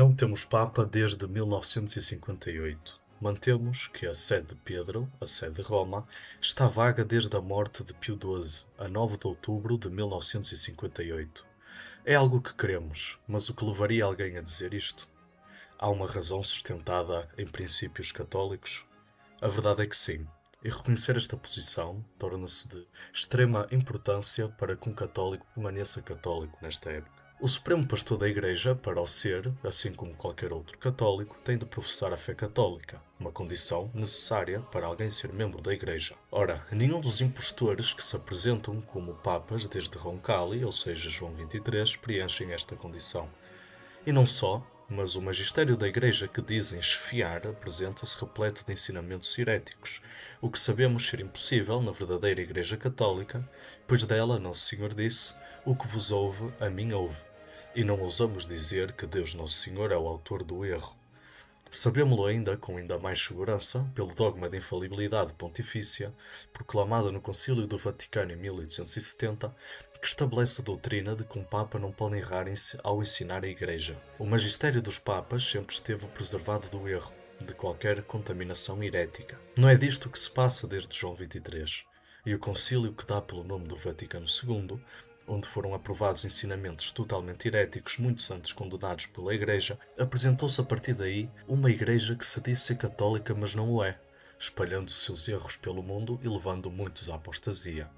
Não temos Papa desde 1958. Mantemos que a sede de Pedro, a sede de Roma, está vaga desde a morte de Pio XII, a 9 de outubro de 1958. É algo que queremos, mas o que levaria alguém a dizer isto? Há uma razão sustentada em princípios católicos? A verdade é que sim, e reconhecer esta posição torna-se de extrema importância para que um católico permaneça católico nesta época. O Supremo Pastor da Igreja, para o ser, assim como qualquer outro católico, tem de professar a fé católica, uma condição necessária para alguém ser membro da Igreja. Ora, nenhum dos impostores que se apresentam como papas desde Roncalli, ou seja, João XXIII, preenchem esta condição. E não só, mas o magistério da Igreja que dizem chefiar apresenta-se repleto de ensinamentos heréticos, o que sabemos ser impossível na verdadeira Igreja Católica, pois dela Nosso Senhor disse: "O que vos ouve, a mim ouve." E não ousamos dizer que Deus Nosso Senhor é o autor do erro. Sabemos-lo ainda com ainda mais segurança pelo dogma de infalibilidade pontifícia, proclamado no Concílio do Vaticano em 1870, que estabelece a doutrina de que um Papa não pode errar ao ensinar a Igreja. O magistério dos Papas sempre esteve preservado do erro, de qualquer contaminação herética. Não é disto que se passa desde João XXIII, e o concílio que dá pelo nome do Vaticano II, onde foram aprovados ensinamentos totalmente heréticos, muitos antes condenados pela Igreja, apresentou-se a partir daí uma Igreja que se diz ser católica, mas não o é, espalhando seus erros pelo mundo e levando muitos à apostasia.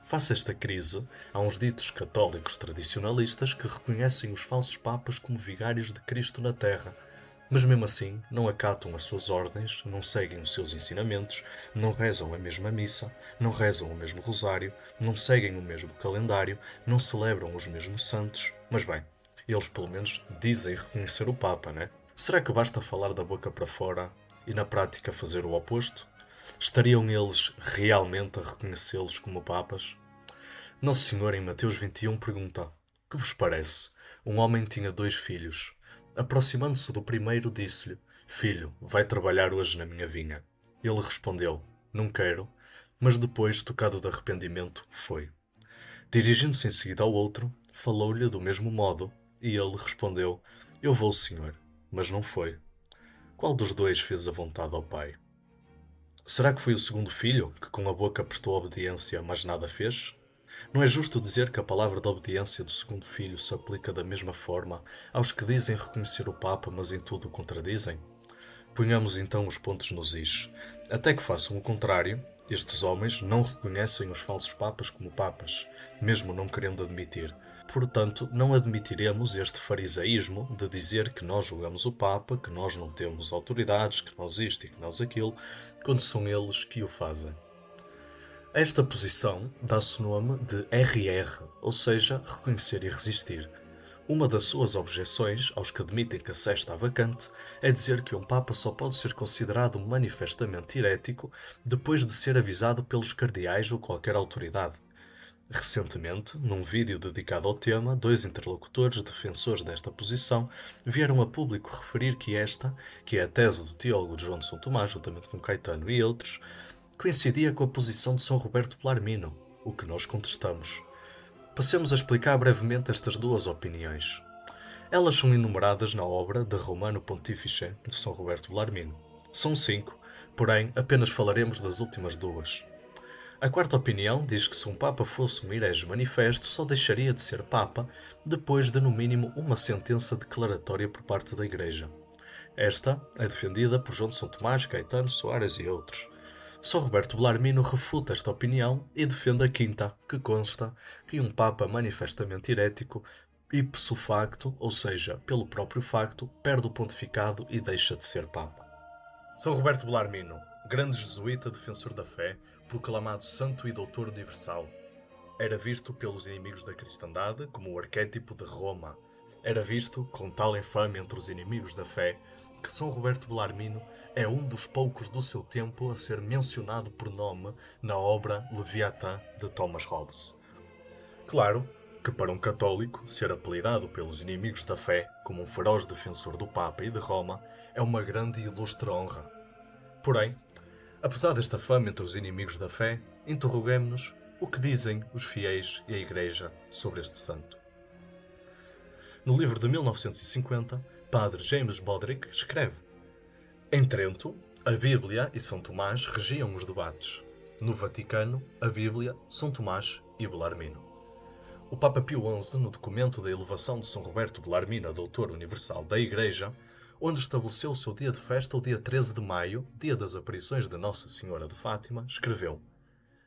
Face a esta crise, há uns ditos católicos tradicionalistas que reconhecem os falsos papas como vigários de Cristo na Terra, mas mesmo assim não acatam as suas ordens, não seguem os seus ensinamentos, não rezam a mesma missa, não rezam o mesmo rosário, não seguem o mesmo calendário, não celebram os mesmos santos. Mas bem, eles pelo menos dizem reconhecer o Papa, né? Será que basta falar da boca para fora e na prática fazer o oposto? Estariam eles realmente a reconhecê-los como papas? Nosso Senhor em Mateus 21 pergunta: "Que vos parece? Um homem tinha 2 filhos. Aproximando-se do primeiro, disse-lhe: Filho, vai trabalhar hoje na minha vinha." Ele respondeu: "Não quero." Mas depois, tocado de arrependimento, foi. Dirigindo-se em seguida ao outro, falou-lhe do mesmo modo, e ele respondeu: "Eu vou, Senhor." Mas não foi. Qual dos dois fez a vontade ao Pai? Será que foi o segundo filho, que com a boca prestou obediência, mas nada fez? Não é justo dizer que a palavra de obediência do segundo filho se aplica da mesma forma aos que dizem reconhecer o Papa, mas em tudo o contradizem? Ponhamos então os pontos nos is. Até que façam o contrário, estes homens não reconhecem os falsos papas como papas, mesmo não querendo admitir. Portanto, não admitiremos este farisaísmo de dizer que nós julgamos o Papa, que nós não temos autoridades, que nós isto e que nós aquilo, quando são eles que o fazem. A esta posição dá-se o nome de RR, ou seja, reconhecer e resistir. Uma das suas objeções aos que admitem que a sé está vacante é dizer que um Papa só pode ser considerado manifestamente herético depois de ser avisado pelos cardeais ou qualquer autoridade. Recentemente, num vídeo dedicado ao tema, 2 interlocutores defensores desta posição vieram a público referir que esta, que é a tese do teólogo João de São Tomás, juntamente com Caetano e outros, coincidia com a posição de São Roberto Bellarmino, o que nós contestamos. Passemos a explicar brevemente estas duas opiniões. Elas são enumeradas na obra De Romano Pontifice, de São Roberto Bellarmino. São 5, porém apenas falaremos das últimas 2. A quarta opinião diz que se um Papa fosse um herege manifesto, só deixaria de ser Papa depois de no mínimo uma sentença declaratória por parte da Igreja. Esta é defendida por João de São Tomás, Caetano, Soares e outros. São Roberto Bellarmino refuta esta opinião e defende a quinta, que consta que um Papa manifestamente herético, ipso facto, ou seja, pelo próprio facto, perde o pontificado e deixa de ser Papa. São Roberto Bellarmino, grande jesuíta defensor da fé, proclamado santo e doutor universal. Era visto pelos inimigos da cristandade como o arquétipo de Roma. Era visto, com tal infâmia entre os inimigos da fé, que São Roberto Bellarmino é um dos poucos do seu tempo a ser mencionado por nome na obra Leviatã de Thomas Hobbes. Claro que para um católico, ser apelidado pelos inimigos da fé como um feroz defensor do Papa e de Roma é uma grande e ilustre honra. Porém, apesar desta fama entre os inimigos da fé, interroguemo-nos o que dizem os fiéis e a Igreja sobre este santo. No livro de 1950, Padre James Bodrick escreve: Em Trento, a Bíblia e São Tomás regiam os debates. No Vaticano, a Bíblia, São Tomás e Belarmino. O Papa Pio XI, no documento da elevação de São Roberto Belarmino a doutor universal da Igreja, onde estabeleceu o seu dia de festa o dia 13 de maio, dia das aparições de Nossa Senhora de Fátima, escreveu: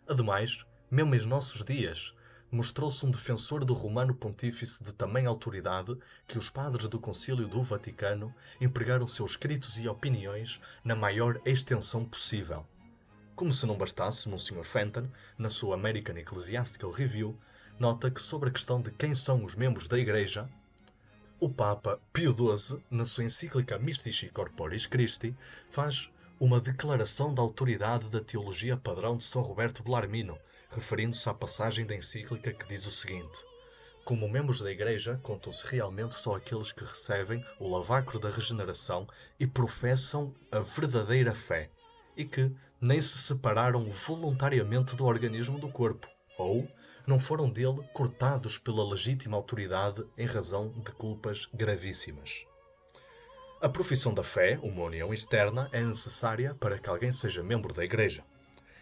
Ademais, mesmo em nossos dias, mostrou-se um defensor do Romano Pontífice de tamanha autoridade que os padres do Concílio do Vaticano empregaram seus escritos e opiniões na maior extensão possível. Como se não bastasse, Monsignor Fenton, na sua American Ecclesiastical Review, nota que sobre a questão de quem são os membros da Igreja, o Papa Pio XII, na sua encíclica Mystici Corporis Christi, faz uma declaração da autoridade da teologia padrão de São Roberto Belarmino, referindo-se à passagem da encíclica que diz o seguinte: Como membros da Igreja, contam-se realmente só aqueles que recebem o lavacro da regeneração e professam a verdadeira fé, e que nem se separaram voluntariamente do organismo do corpo, ou não foram dele cortados pela legítima autoridade em razão de culpas gravíssimas. A profissão da fé, uma união externa, é necessária para que alguém seja membro da Igreja.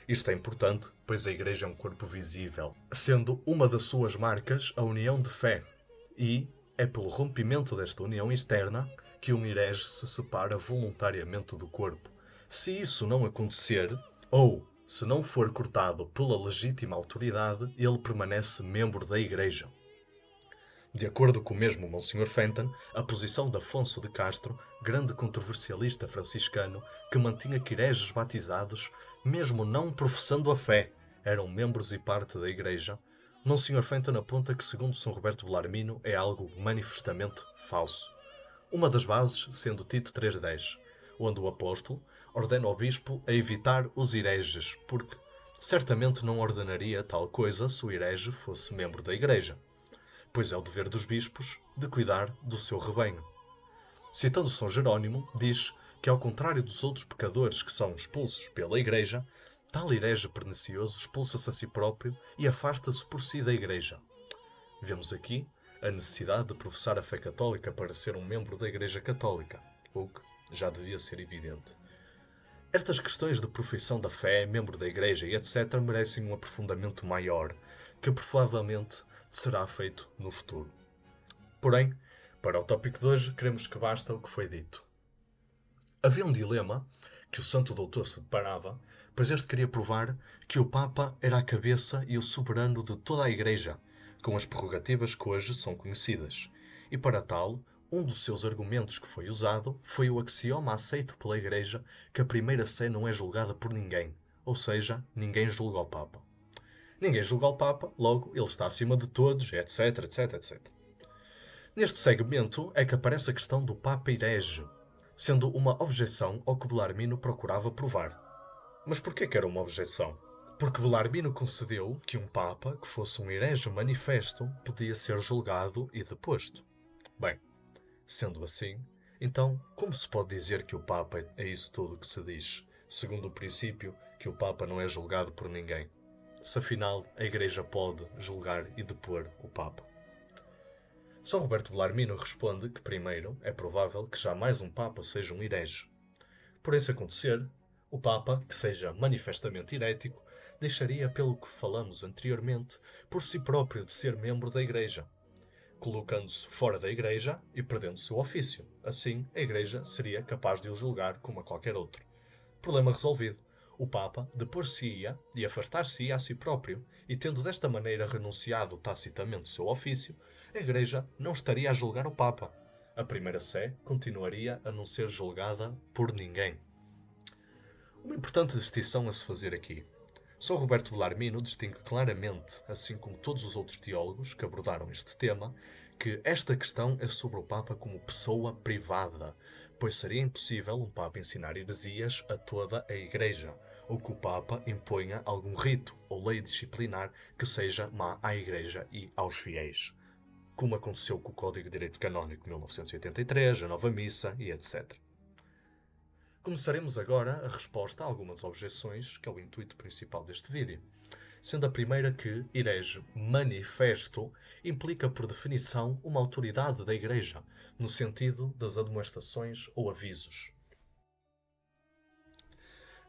Isto é importante, pois a Igreja é um corpo visível, sendo uma das suas marcas a união de fé, e é pelo rompimento desta união externa que um herege se separa voluntariamente do corpo. Se isso não acontecer, ou se não for cortado pela legítima autoridade, ele permanece membro da Igreja. De acordo com o mesmo Monsignor Fenton, a posição de Afonso de Castro, grande controversialista franciscano, que mantinha que hereges batizados, mesmo não professando a fé, eram membros e parte da Igreja, Monsignor Fenton aponta que, segundo São Roberto Belarmino, é algo manifestamente falso. Uma das bases sendo Tito 3,10, onde o apóstolo ordena ao bispo a evitar os hereges, porque certamente não ordenaria tal coisa se o herege fosse membro da Igreja, pois é o dever dos bispos de cuidar do seu rebanho. Citando São Jerónimo, diz que, ao contrário dos outros pecadores que são expulsos pela Igreja, tal herege pernicioso expulsa-se a si próprio e afasta-se por si da Igreja. Vemos aqui a necessidade de professar a fé católica para ser um membro da Igreja Católica, o que já devia ser evidente. Estas questões de profissão da fé, membro da Igreja e etc. merecem um aprofundamento maior, que provavelmente será feito no futuro. Porém, para o tópico de hoje, queremos que basta o que foi dito. Havia um dilema que o Santo Doutor se deparava, pois este queria provar que o Papa era a cabeça e o soberano de toda a Igreja, com as prerrogativas que hoje são conhecidas. E para tal, um dos seus argumentos que foi usado foi o axioma aceito pela Igreja que a primeira sé não é julgada por ninguém, ou seja, ninguém julga o Papa. Ninguém julga o Papa, logo ele está acima de todos, etc, etc, etc. Neste segmento é que aparece a questão do Papa herege, sendo uma objeção ao que Belarmino procurava provar. Mas porquê que era uma objeção? Porque Belarmino concedeu que um Papa que fosse um herege manifesto podia ser julgado e deposto. Bem, sendo assim, então como se pode dizer que o Papa é isso tudo que se diz, segundo o princípio que o Papa não é julgado por ninguém? Se afinal a Igreja pode julgar e depor o Papa. São Roberto Belarmino responde que, primeiro, é provável que jamais um Papa seja um herege. Por isso acontecer, o Papa, que seja manifestamente herético, deixaria, pelo que falamos anteriormente, por si próprio de ser membro da Igreja, colocando-se fora da Igreja e perdendo o seu ofício. Assim, a Igreja seria capaz de o julgar como a qualquer outro. Problema resolvido. O Papa depor-se-ia e afastar-se-ia a si próprio, e tendo desta maneira renunciado tacitamente o seu ofício, a Igreja não estaria a julgar o Papa. A primeira sé continuaria a não ser julgada por ninguém. Uma importante distinção a se fazer aqui. São Roberto Belarmino distingue claramente, assim como todos os outros teólogos que abordaram este tema, que esta questão é sobre o Papa como pessoa privada, pois seria impossível um Papa ensinar heresias a toda a Igreja, ou que o Papa imponha algum rito ou lei disciplinar que seja má à Igreja e aos fiéis, como aconteceu com o Código de Direito Canónico de 1983, a Nova Missa e etc. Começaremos agora a resposta a algumas objeções, que é o intuito principal deste vídeo. sendo a primeira que herege manifesto implica por definição uma autoridade da Igreja, no sentido das admoestações ou avisos.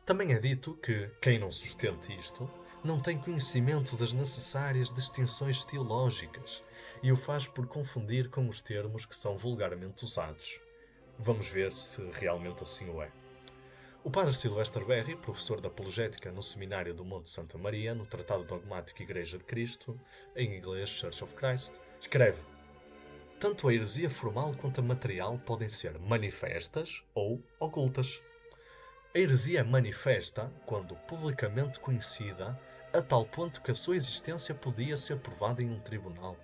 Também é dito que quem não sustente isto não tem conhecimento das necessárias distinções teológicas e o faz por confundir com os termos que são vulgarmente usados. Vamos ver se realmente assim o é. O padre Silvestre Berry, professor de apologética no Seminário do Monte Santa Maria, no Tratado Dogmático Igreja de Cristo, em inglês Church of Christ, escreve: tanto a heresia formal quanto a material podem ser manifestas ou ocultas. A heresia é manifesta quando publicamente conhecida, a tal ponto que a sua existência podia ser provada em um tribunal.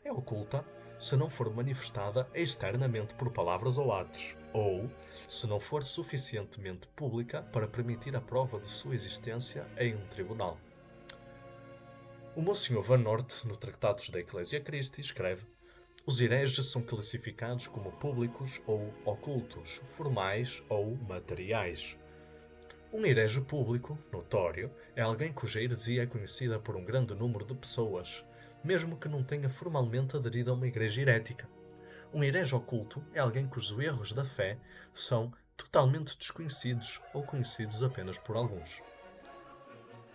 É oculta se não for manifestada externamente por palavras ou atos, ou se não for suficientemente pública para permitir a prova de sua existência em um tribunal. O Monsenhor Van Noort, no Tratados da Ecclesia Christi, escreve: os hereges são classificados como públicos ou ocultos, formais ou materiais. Um herege público, notório, é alguém cuja heresia é conhecida por um grande número de pessoas, mesmo que não tenha formalmente aderido a uma igreja herética. Um herege oculto é alguém cujos erros da fé são totalmente desconhecidos ou conhecidos apenas por alguns.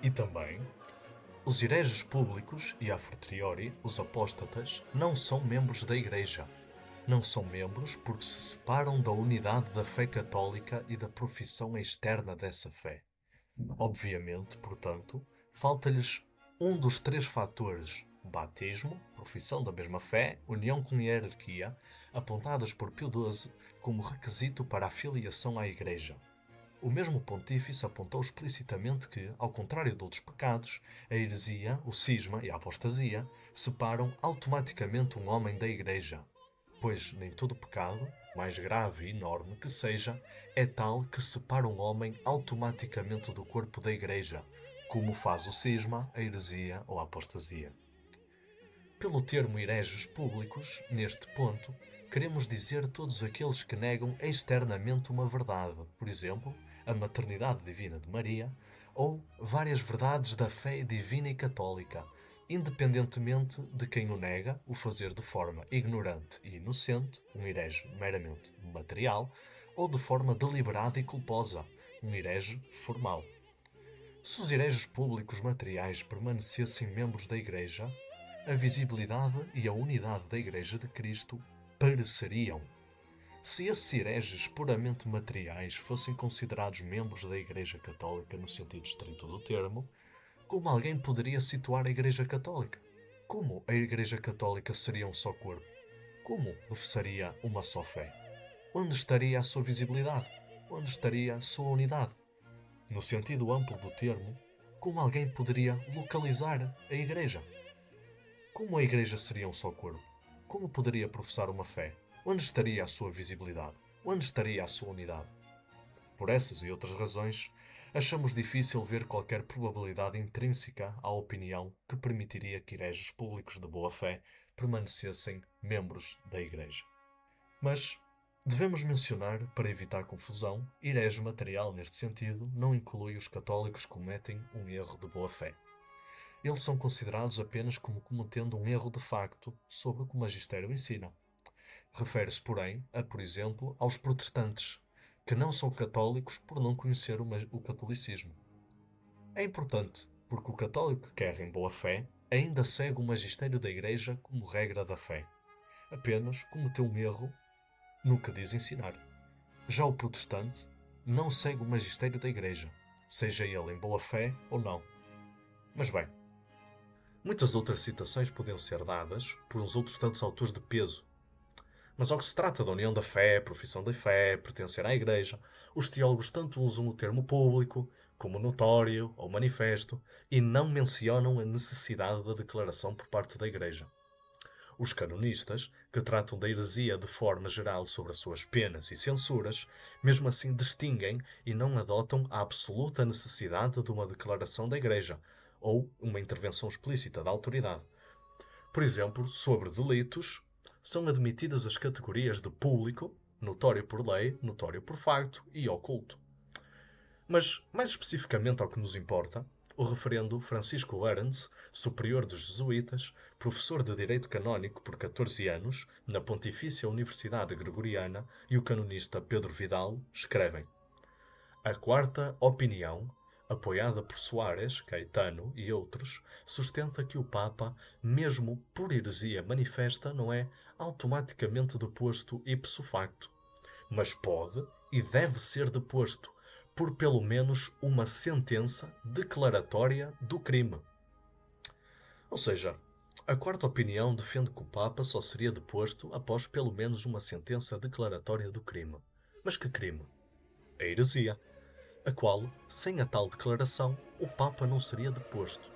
E também, os hereges públicos e, a fortiori, os apóstatas, não são membros da Igreja. Não são membros porque se separam da unidade da fé católica e da profissão externa dessa fé. Obviamente, portanto, falta-lhes um dos três fatores: batismo, profissão da mesma fé, união com a hierarquia, apontadas por Pio XII como requisito para a filiação à Igreja. O mesmo pontífice apontou explicitamente que, ao contrário de outros pecados, a heresia, o cisma e a apostasia separam automaticamente um homem da Igreja, pois nem todo pecado, mais grave e enorme que seja, é tal que separa um homem automaticamente do corpo da Igreja, como faz o cisma, a heresia ou a apostasia. Pelo termo hereges públicos, neste ponto, queremos dizer todos aqueles que negam externamente uma verdade, por exemplo, a maternidade divina de Maria, ou várias verdades da fé divina e católica, independentemente de quem o nega, o fazer de forma ignorante e inocente, um herege meramente material, ou de forma deliberada e culposa, um herege formal. Se os hereges públicos materiais permanecessem membros da Igreja, a visibilidade e a unidade da Igreja de Cristo pereceriam. Se esses hereges puramente materiais fossem considerados membros da Igreja Católica no sentido estrito do termo, como alguém poderia situar a Igreja Católica? Como a Igreja Católica seria um só corpo? Como seria uma só fé? Onde estaria a sua visibilidade? Onde estaria a sua unidade? No sentido amplo do termo, como alguém poderia localizar a Igreja? Como a Igreja seria um só corpo? Como poderia professar uma fé? Onde estaria a sua visibilidade? Onde estaria a sua unidade? Por essas e outras razões, achamos difícil ver qualquer probabilidade intrínseca à opinião que permitiria que hereges públicos de boa fé permanecessem membros da Igreja. Mas devemos mencionar, para evitar confusão, herege material neste sentido não inclui os católicos que cometem um erro de boa fé. Eles são considerados apenas como cometendo um erro de facto sobre o que o magistério ensina. Refere-se, porém, por exemplo, aos protestantes, que não são católicos por não conhecer o catolicismo. É importante, porque o católico que erra em boa fé ainda segue o magistério da Igreja como regra da fé. Apenas cometeu um erro no que diz ensinar. Já o protestante não segue o magistério da Igreja, seja ele em boa fé ou não. Mas bem, muitas outras citações podiam ser dadas por uns outros tantos autores de peso. Mas ao que se trata da união da fé, profissão da fé, pertencer à Igreja, os teólogos tanto usam o termo público, como notório ou manifesto, e não mencionam a necessidade da declaração por parte da Igreja. Os canonistas, que tratam da heresia de forma geral sobre as suas penas e censuras, mesmo assim distinguem e não adotam a absoluta necessidade de uma declaração da Igreja, ou uma intervenção explícita da autoridade. Por exemplo, sobre delitos, são admitidas as categorias de público, notório por lei, notório por facto e oculto. Mas, mais especificamente ao que nos importa, O referendo Francisco Arens, superior dos jesuítas, professor de Direito Canónico por 14 anos na Pontifícia Universidade Gregoriana, e o canonista Pedro Vidal escrevem: a quarta opinião, apoiada por Soares, Caetano e outros, sustenta que o Papa, mesmo por heresia manifesta, não é automaticamente deposto ipso facto, mas pode e deve ser deposto por pelo menos uma sentença declaratória do crime. Ou seja, a quarta opinião defende que o Papa só seria deposto após pelo menos uma sentença declaratória do crime. Mas que crime? A heresia, a qual, sem a tal declaração, o Papa não seria deposto.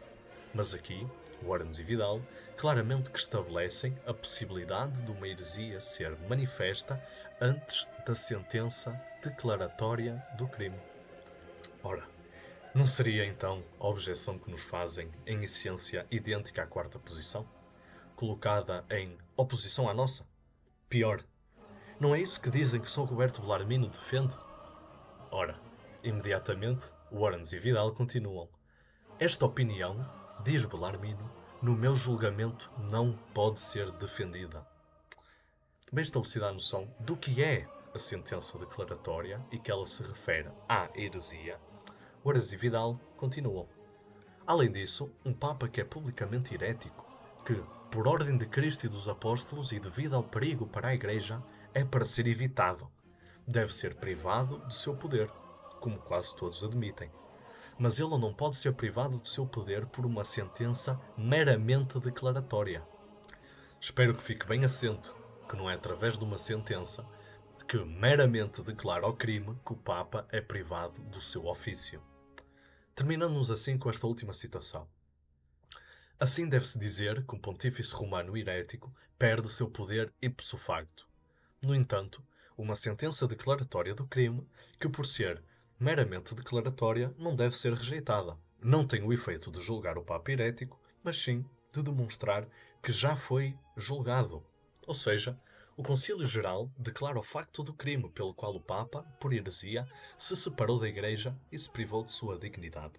Mas aqui, Warnes e Vidal claramente que estabelecem a possibilidade de uma heresia ser manifesta antes da sentença declaratória do crime. Ora, não seria então a objeção que nos fazem, em essência, idêntica à quarta posição? Colocada em oposição à nossa? Pior, não é isso que dizem que São Roberto Bellarmino defende? Ora, imediatamente, Warnes e Vidal continuam. Esta opinião, diz Bellarmino, no meu julgamento não pode ser defendida. Bem estabelecida a noção do que é a sentença declaratória e que ela se refere à heresia, Warnes e Vidal continuam. Além disso, um Papa que é publicamente herético, que, por ordem de Cristo e dos Apóstolos e devido ao perigo para a Igreja, é para ser evitado. Deve ser privado do seu poder, como quase todos admitem. Mas ele não pode ser privado do seu poder por uma sentença meramente declaratória. Espero que fique bem assente que não é através de uma sentença que meramente declara o crime que o Papa é privado do seu ofício. Terminamos assim com esta última citação. Assim deve-se dizer que um pontífice romano herético perde o seu poder ipso facto. No entanto, uma sentença declaratória do crime, que por ser meramente declaratória, não deve ser rejeitada. Não tem o efeito de julgar o Papa herético, mas sim de demonstrar que já foi julgado. Ou seja, o Concílio Geral declara o facto do crime pelo qual o Papa, por heresia, se separou da Igreja e se privou de sua dignidade.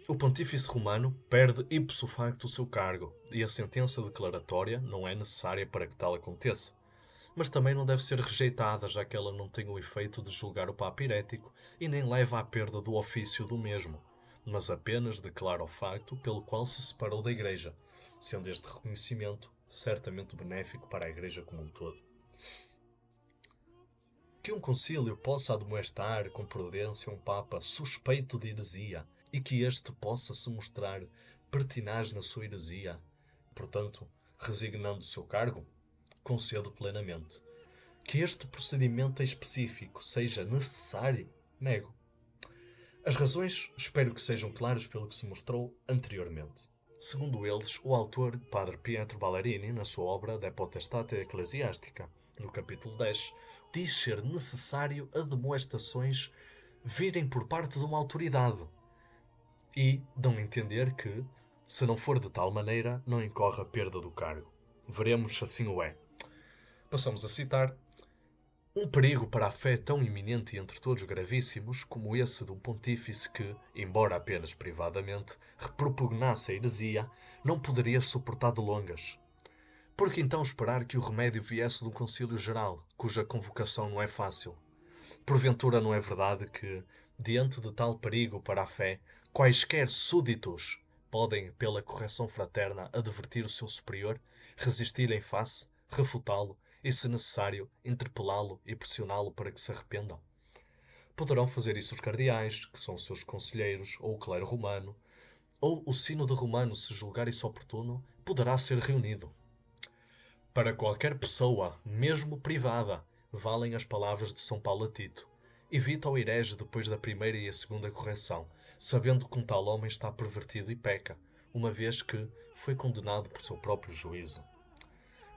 O Pontífice Romano perde ipso facto o seu cargo e a sentença declaratória não é necessária para que tal aconteça. Mas também não deve ser rejeitada, já que ela não tem o efeito de julgar o Papa herético e nem leva à perda do ofício do mesmo, mas apenas declara o facto pelo qual se separou da Igreja, sendo este reconhecimento certamente benéfico para a Igreja como um todo. Que um concílio possa admoestar com prudência um Papa suspeito de heresia e que este possa se mostrar pertinaz na sua heresia, portanto, resignando o seu cargo, concedo plenamente. Que este procedimento específico seja necessário, nego. As razões espero que sejam claras pelo que se mostrou anteriormente. Segundo eles, o autor, Padre Pietro Ballerini, na sua obra De Potestate Ecclesiastica, no capítulo 10, diz ser necessário admoestações virem por parte de uma autoridade e dão a entender que, se não for de tal maneira, não incorre a perda do cargo. Veremos se assim o é. Passamos a citar: um perigo para a fé tão iminente e entre todos gravíssimos como esse de um pontífice que, embora apenas privadamente, repropugnasse a heresia, não poderia suportar de longas. Por que então esperar que o remédio viesse de um concílio geral, cuja convocação não é fácil? Porventura não é verdade que, diante de tal perigo para a fé, quaisquer súditos podem, pela correção fraterna, advertir o seu superior, resistir em face, refutá-lo e, se necessário, interpelá-lo e pressioná-lo para que se arrependa? Poderão fazer isso os cardeais, que são seus conselheiros, ou o clero romano, ou o sínodo romano, se julgar isso oportuno, poderá ser reunido. Para qualquer pessoa, mesmo privada, valem as palavras de São Paulo a Tito: evita o herege depois da primeira e a segunda correção, sabendo que um tal homem está pervertido e peca, uma vez que foi condenado por seu próprio juízo.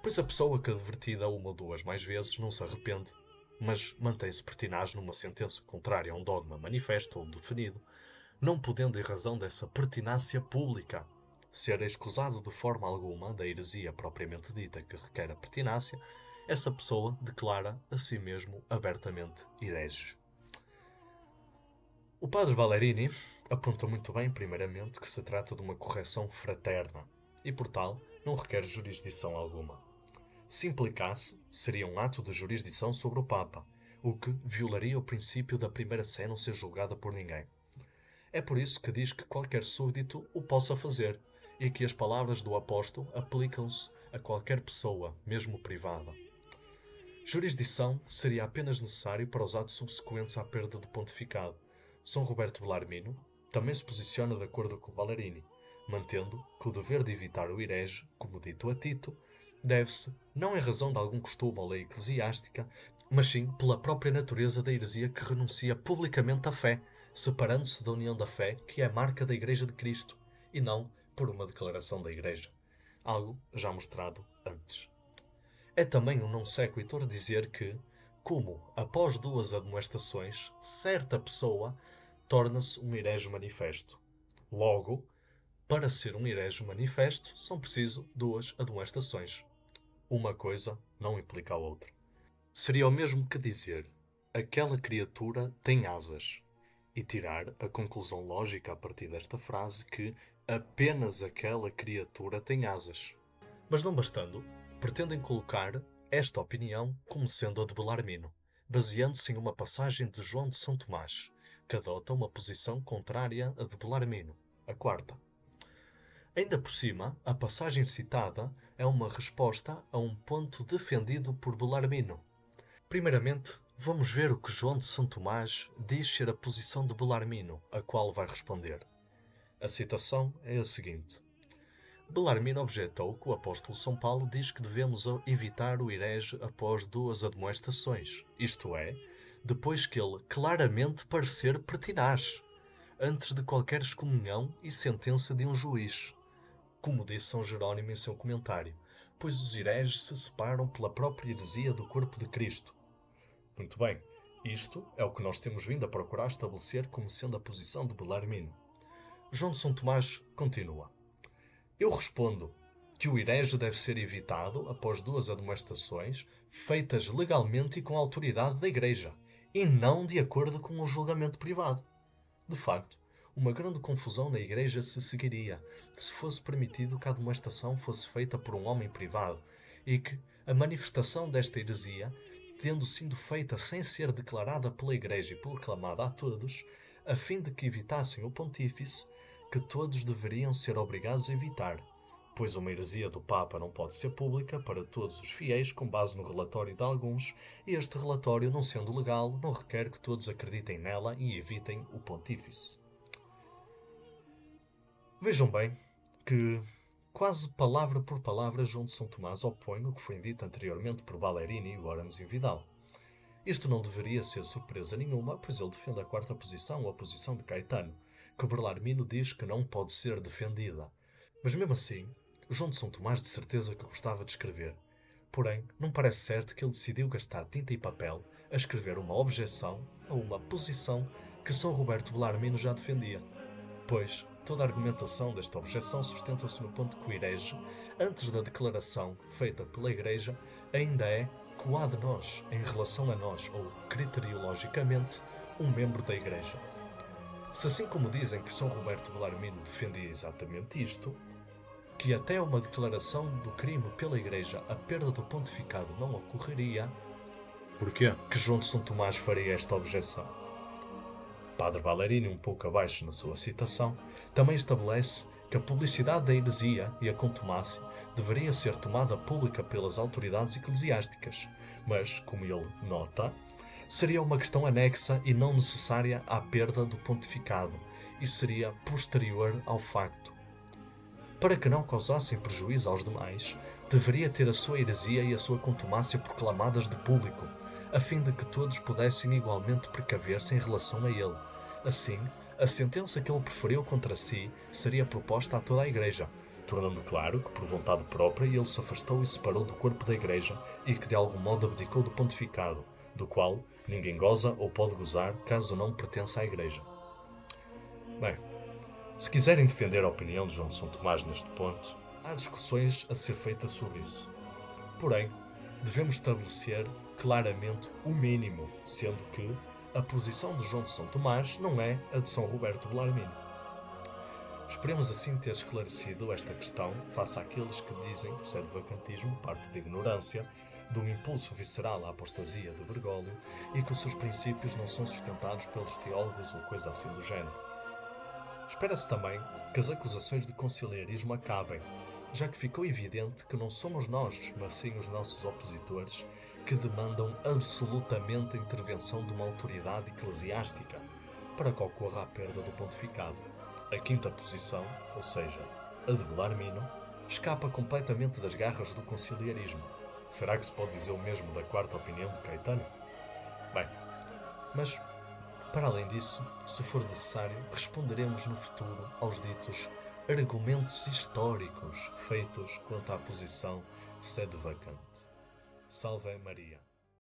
Pois a pessoa que advertida uma ou duas mais vezes não se arrepende, mas mantém-se pertinaz numa sentença contrária a um dogma manifesto ou definido, não podendo, em razão dessa pertinácia pública, ser escusado de forma alguma da heresia propriamente dita que requer a pertinácia, essa pessoa declara a si mesmo abertamente herege. O padre Valerini aponta muito bem, primeiramente, que se trata de uma correção fraterna e, por tal, não requer jurisdição alguma. Se implicasse, seria um ato de jurisdição sobre o Papa, o que violaria o princípio da primeira sé não ser julgada por ninguém. É por isso que diz que qualquer súdito o possa fazer, e que as palavras do apóstolo aplicam-se a qualquer pessoa, mesmo privada. Jurisdição seria apenas necessário para os atos subsequentes à perda do pontificado. São Roberto Bellarmino também se posiciona de acordo com Valerini, mantendo que o dever de evitar o herege, como dito a Tito, deve-se não em razão de algum costume ou lei eclesiástica, mas sim pela própria natureza da heresia que renuncia publicamente à fé, separando-se da união da fé, que é a marca da Igreja de Cristo, e não por uma declaração da Igreja. Algo já mostrado antes. É também um non sequitur dizer que, como, após 2 admoestações, certa pessoa torna-se um herege manifesto. Logo, para ser um herege manifesto, são preciso 2 admoestações. Uma coisa não implica a outra. Seria o mesmo que dizer, aquela criatura tem asas, e tirar a conclusão lógica a partir desta frase que apenas aquela criatura tem asas. Mas não bastando, pretendem colocar esta opinião como sendo a de Bellarmino, baseando-se em uma passagem de João de São Tomás, que adota uma posição contrária à de Bellarmino, a quarta. Ainda por cima, a passagem citada é uma resposta a um ponto defendido por Bellarmino. Primeiramente, vamos ver o que João de São Tomás diz ser a posição de Bellarmino, a qual vai responder. A citação é a seguinte. Bellarmino objetou que o apóstolo São Paulo diz que devemos evitar o herege após 2 admoestações, isto é, depois que ele claramente parecer pertinaz, antes de qualquer excomunhão e sentença de um juiz. Como disse São Jerónimo em seu comentário, pois os hereges se separam pela própria heresia do corpo de Cristo. Muito bem, isto é o que nós temos vindo a procurar estabelecer como sendo a posição de Bellarmino. João de São Tomás continua. Eu respondo que o herege deve ser evitado após 2 admoestações feitas legalmente e com a autoridade da Igreja, e não de acordo com um julgamento privado. De facto, uma grande confusão na Igreja se seguiria se fosse permitido que a admoestação fosse feita por um homem privado e que a manifestação desta heresia, tendo sido feita sem ser declarada pela Igreja e proclamada a todos, a fim de que evitassem o pontífice, que todos deveriam ser obrigados a evitar, pois uma heresia do Papa não pode ser pública para todos os fiéis com base no relatório de alguns, e este relatório, não sendo legal, não requer que todos acreditem nela e evitem o pontífice. Vejam bem que, quase palavra por palavra, João de São Tomás opõe o que foi dito anteriormente por Valerini, Orans e Vidal. Isto não deveria ser surpresa nenhuma, pois ele defende a quarta posição, ou a posição de Caetano, que Bellarmino diz que não pode ser defendida. Mas mesmo assim, João de São Tomás de certeza que gostava de escrever. Porém, não parece certo que ele decidiu gastar tinta e papel a escrever uma objeção a uma posição que São Roberto Bellarmino já defendia. Pois, toda a argumentação desta objeção sustenta-se no ponto que o herege, antes da declaração feita pela Igreja, ainda é quod nós, em relação a nós, ou criteriologicamente, um membro da Igreja. Se assim como dizem que São Roberto Bellarmino defendia exatamente isto, que até uma declaração do crime pela Igreja a perda do pontificado não ocorreria, porquê que João de São Tomás faria esta objeção? Padre Valerini, um pouco abaixo na sua citação, também estabelece que a publicidade da heresia e a contumácia deveria ser tomada pública pelas autoridades eclesiásticas, mas, como ele nota, seria uma questão anexa e não necessária à perda do pontificado, e seria posterior ao facto. Para que não causassem prejuízo aos demais, deveria ter a sua heresia e a sua contumácia proclamadas de público, a fim de que todos pudessem igualmente precaver-se em relação a ele. Assim, a sentença que ele preferiu contra si seria proposta a toda a Igreja, tornando claro que, por vontade própria, ele se afastou e separou do corpo da Igreja e que de algum modo abdicou do pontificado, do qual ninguém goza ou pode gozar caso não pertença à Igreja. Bem, se quiserem defender a opinião de João de São Tomás neste ponto, há discussões a ser feitas sobre isso. Porém, devemos estabelecer claramente o mínimo, sendo que A posição de João de São Tomás não é a de São Roberto Belarmino. Esperemos assim ter esclarecido esta questão face àqueles que dizem que o sedevacantismo parte de ignorância, de um impulso visceral à apostasia de Bergoglio e que os seus princípios não são sustentados pelos teólogos ou coisa assim do género. Espera-se também que as acusações de conciliarismo acabem, já que ficou evidente que não somos nós, mas sim os nossos opositores, que demandam absolutamente a intervenção de uma autoridade eclesiástica para que ocorra a perda do pontificado. A quinta posição, ou seja, a de Belarmino, escapa completamente das garras do conciliarismo. Será que se pode dizer o mesmo da quarta opinião de Caetano? Bem, mas para além disso, se for necessário, responderemos no futuro aos ditos argumentos históricos feitos quanto à posição sede vacante. Salve Maria!